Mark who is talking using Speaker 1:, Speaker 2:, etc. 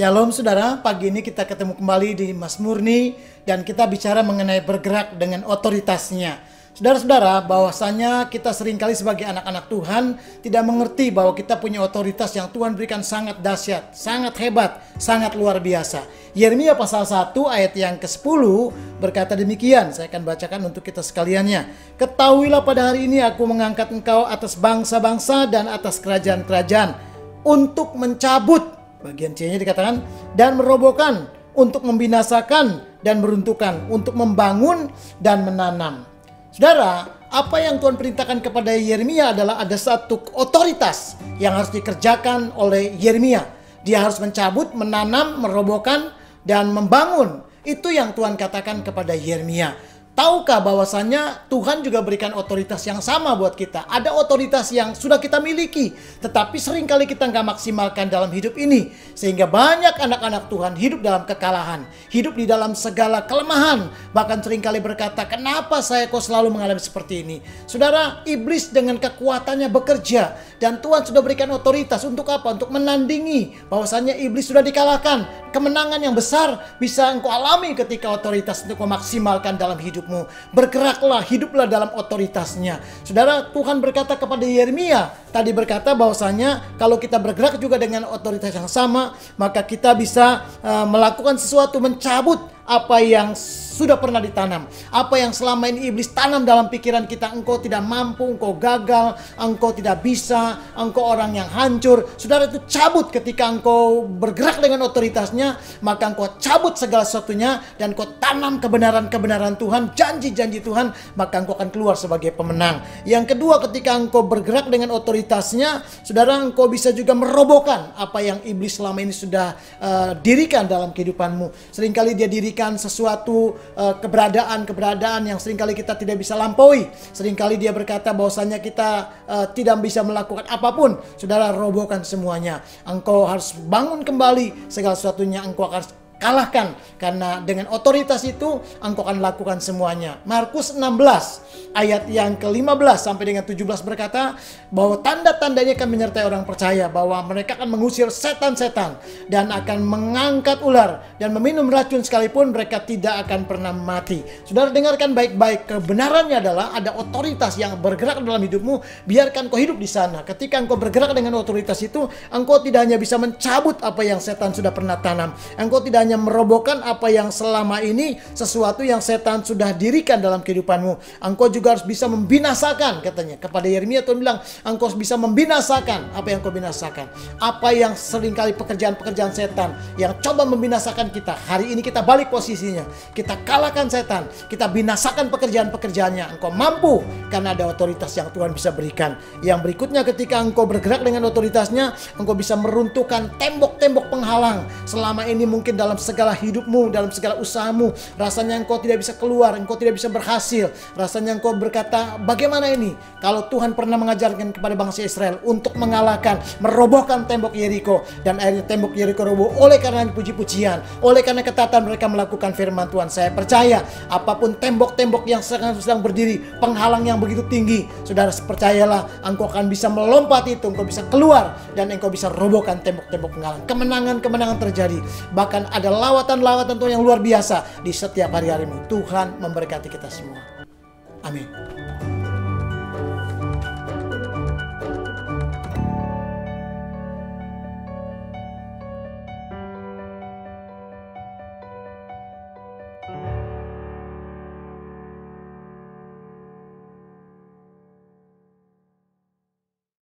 Speaker 1: Shalom saudara, pagi ini kita ketemu kembali di Mas Murni dan kita bicara mengenai bergerak dengan otoritasnya. Saudara-saudara, bahwasanya kita seringkali sebagai anak-anak Tuhan tidak mengerti bahwa kita punya otoritas yang Tuhan berikan sangat dahsyat, sangat hebat, sangat luar biasa. Yeremia pasal 1 ayat yang ke-10 berkata demikian, saya akan bacakan untuk kita sekaliannya. Ketahuilah pada hari ini aku mengangkat engkau atas bangsa-bangsa dan atas kerajaan-kerajaan untuk mencabut, bagian C-nya dikatakan, dan merobohkan, untuk membinasakan dan meruntuhkan, untuk membangun dan menanam. Saudara, apa yang Tuhan perintahkan kepada Yeremia adalah ada satu otoritas yang harus dikerjakan oleh Yeremia. Dia harus mencabut, menanam, merobohkan, dan membangun. Itu yang Tuhan katakan kepada Yeremia. Tahukah bahwasanya Tuhan juga berikan otoritas yang sama buat kita? Ada otoritas yang sudah kita miliki, tetapi seringkali kita nggak maksimalkan dalam hidup ini. Sehingga banyak anak-anak Tuhan hidup dalam kekalahan, hidup di dalam segala kelemahan. Bahkan seringkali berkata, kenapa saya kok selalu mengalami seperti ini? Saudara, iblis dengan kekuatannya bekerja. Dan Tuhan sudah berikan otoritas untuk apa? Untuk menandingi bahwasanya iblis sudah dikalahkan. Kemenangan yang besar bisa engkau alami ketika otoritas untuk memaksimalkan dalam hidup. Bergeraklah, hiduplah dalam otoritasnya. Saudara, Tuhan berkata kepada Yeremia, tadi berkata bahwasanya kalau kita bergerak juga dengan otoritas yang sama, maka kita bisa melakukan sesuatu, mencabut apa yang sudah pernah ditanam, apa yang selama ini iblis tanam dalam pikiran kita. Engkau tidak mampu, engkau gagal, engkau tidak bisa, engkau orang yang hancur. Saudara, itu cabut ketika engkau bergerak dengan otoritasnya. Maka engkau cabut segala sesuatunya dan engkau tanam kebenaran-kebenaran Tuhan, janji-janji Tuhan, maka engkau akan keluar sebagai pemenang. Yang kedua, ketika engkau bergerak dengan otoritasnya, saudara, engkau bisa juga merobohkan apa yang iblis selama ini sudah dirikan dalam kehidupanmu. Seringkali dia dirikan sesuatu keberadaan yang seringkali kita tidak bisa lampaui. Seringkali dia berkata bahwasanya kita tidak bisa melakukan apapun. Saudara, robohkan semuanya. Engkau harus bangun kembali segala sesuatunya, engkau akan kalahkan, karena dengan otoritas itu engkau akan lakukan semuanya. Markus 16 ayat yang ke-15 sampai dengan 17 berkata bahwa tanda-tandanya akan menyertai orang percaya, bahwa mereka akan mengusir setan-setan dan akan mengangkat ular dan meminum racun sekalipun mereka tidak akan pernah mati. Saudara, dengarkan baik-baik, kebenarannya adalah ada otoritas yang bergerak dalam hidupmu. Biarkan kau hidup di sana. Ketika engkau bergerak dengan otoritas itu, engkau tidak hanya bisa mencabut apa yang setan sudah pernah tanam, engkau tidak hanya merobohkan apa yang selama ini sesuatu yang setan sudah dirikan dalam kehidupanmu, engkau juga harus bisa membinasakan. Katanya kepada Yeremia, Tuhan bilang engkau harus bisa membinasakan apa yang kau binasakan, apa yang seringkali pekerjaan-pekerjaan setan yang coba membinasakan kita. Hari ini kita balik posisinya, kita kalahkan setan, kita binasakan pekerjaan-pekerjaannya. Engkau mampu karena ada otoritas yang Tuhan bisa berikan. Yang berikutnya, ketika engkau bergerak dengan otoritasnya, engkau bisa meruntuhkan tembok-tembok penghalang selama ini mungkin dalam segala hidupmu, dalam segala usahamu. Rasanya engkau tidak bisa keluar, engkau tidak bisa berhasil. Rasanya engkau berkata, bagaimana ini? Kalau Tuhan pernah mengajarkan kepada bangsa Israel untuk mengalahkan, merobohkan tembok Yeriko, dan akhirnya tembok Yeriko roboh oleh karena puji-pujian, oleh karena ketaatan mereka melakukan firman Tuhan. Saya percaya apapun tembok-tembok yang sedang berdiri, penghalang yang begitu tinggi, saudara, percayalah engkau akan bisa melompat itu, engkau bisa keluar dan engkau bisa robohkan tembok-tembok penghalang. Kemenangan-kemenangan terjadi. Bahkan ada lawatan-lawatan Tuhan yang luar biasa di setiap hari-harimu. Tuhan memberkati kita semua. Amin.